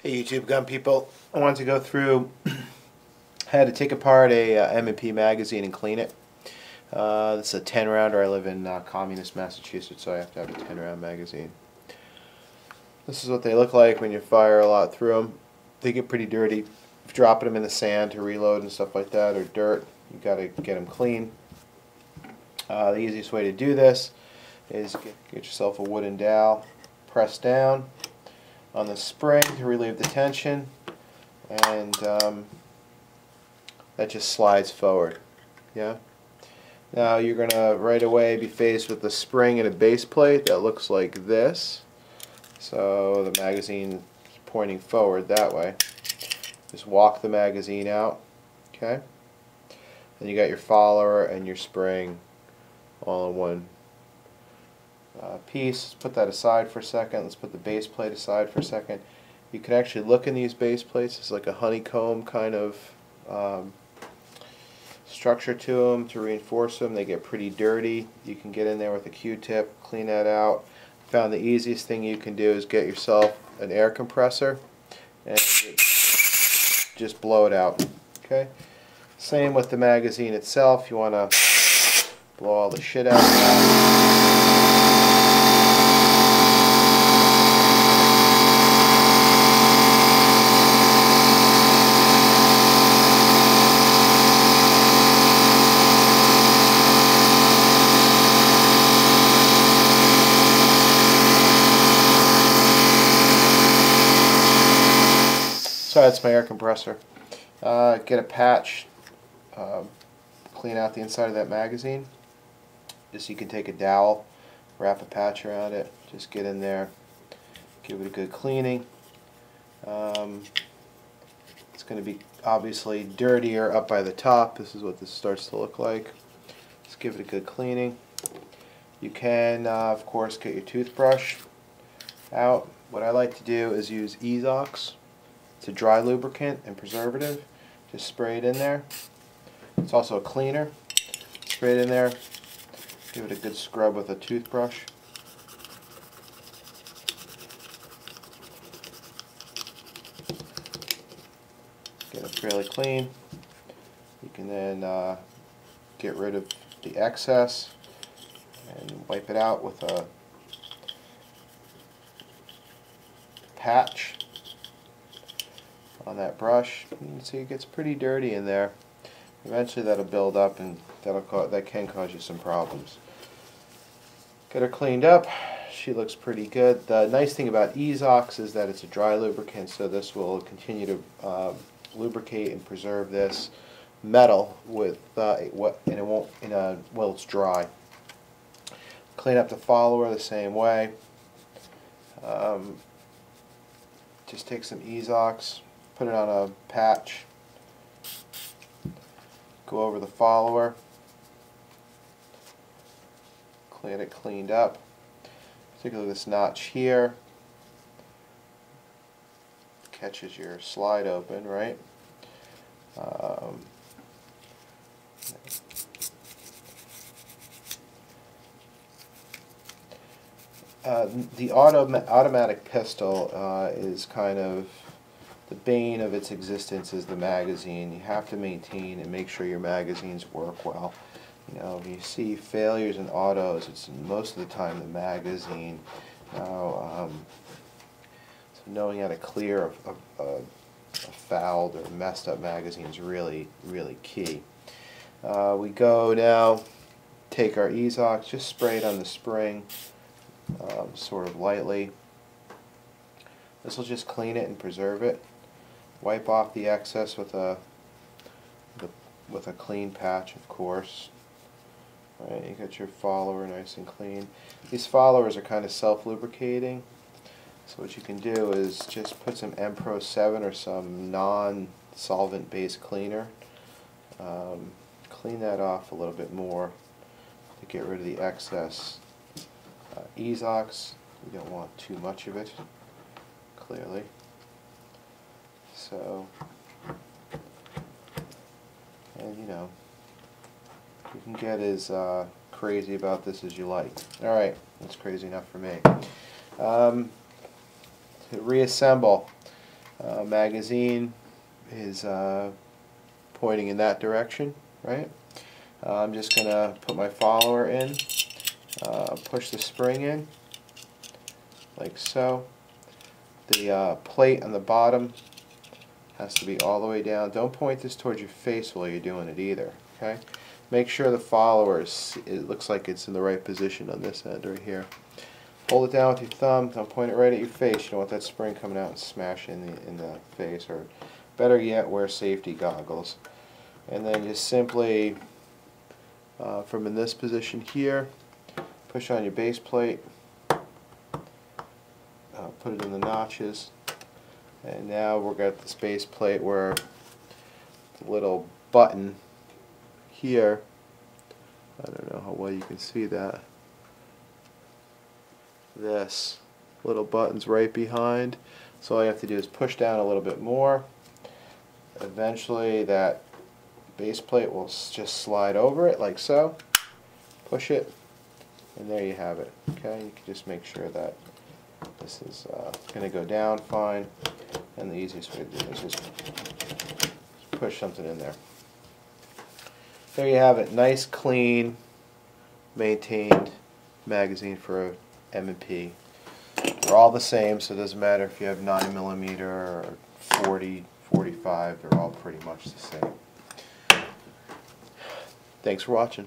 Hey YouTube gun people, I wanted to go through how to take apart a M&P magazine and clean it. This is a 10 rounder. I live in communist Massachusetts, so I have to have a 10 round magazine. This is what they look like when you fire a lot through them. They get pretty dirty. If you're dropping them in the sand to reload and stuff like that, or dirt, you got to get them clean. The easiest way to do this is get yourself a wooden dowel, press down on the spring to relieve the tension, and that just slides forward. Yeah. Now you're going to right away be faced with a spring and a base plate that looks like this. So the magazine is pointing forward that way. Just walk the magazine out. Okay. Then you got your follower and your spring all in one piece. Let's put that aside for a second. Let's put the base plate aside for a second. You can actually look in these base plates. It's like a honeycomb kind of structure to them to reinforce them. They get pretty dirty. You can get in there with a Q-tip, clean that out. Found the easiest thing you can do is get yourself an air compressor and just blow it out. Okay. Same with the magazine itself. You want to blow all the shit out of that. So that's my air compressor. Get a patch, clean out the inside of that magazine. Just you can take a dowel, wrap a patch around it, just get in there, give it a good cleaning. It's going to be obviously dirtier up by the top. This is what this starts to look like. Just give it a good cleaning. You can, of course, get your toothbrush out. What I like to do is use Ezox. It's a dry lubricant and preservative. Just spray it in there. It's also a cleaner. Spray it in there. Give it a good scrub with a toothbrush. Get it fairly clean. You can then get rid of the excess and wipe it out with a patch on that brush. You can see it gets pretty dirty in there. Eventually that'll build up and that can cause you some problems. Get her cleaned up. She looks pretty good. The nice thing about Ezox is that it's a dry lubricant, so this will continue to lubricate and preserve this metal with and it won't while it's dry. Clean up the follower the same way. Just take some Ezox, put it on a patch, go over the follower, get it cleaned up, particularly this notch here catches your slide open, right? The automatic pistol is kind of the bane of its existence is the magazine. You have to maintain and make sure your magazines work well. You know, if you see failures in autos, it's most of the time the magazine. So knowing how to clear a fouled or messed up magazine is really, really key. We go now, take our Ezox, just spray it on the spring, sort of lightly. This will just clean it and preserve it. Wipe off the excess with a clean patch, of course. Right, you got your follower nice and clean. These followers are kind of self-lubricating, so what you can do is just put some M-Pro 7 or some non-solvent based cleaner. Clean that off a little bit more to get rid of the excess. Ezox, we don't want too much of it, clearly. So, and you know, you can get as crazy about this as you like. Alright, that's crazy enough for me. To reassemble, Magazine is pointing in that direction, right? I'm just going to put my follower in, push the spring in, like so. The plate on the bottom has to be all the way down. Don't point this towards your face while you're doing it either, okay? Make sure the follower it looks like it's in the right position on this end right here. Hold it down with your thumb. Don't point it right at your face. You don't want that spring coming out and smashing in the face. Or better yet, wear safety goggles. And then just simply, from in this position here, push on your base plate. Put it in the notches. And now we've got this base plate where the little button here, I don't know how well you can see that. This little button's right behind, so all you have to do is push down a little bit more. Eventually that base plate will just slide over it like so. Push it, and there you have it. Okay, you can just make sure that this is going to go down fine, and the easiest way to do it is just push something in there. There you have it. Nice, clean, maintained magazine for a M&P. They're all the same, so it doesn't matter if you have 9mm or 40, 45, they're all pretty much the same. Thanks for watching.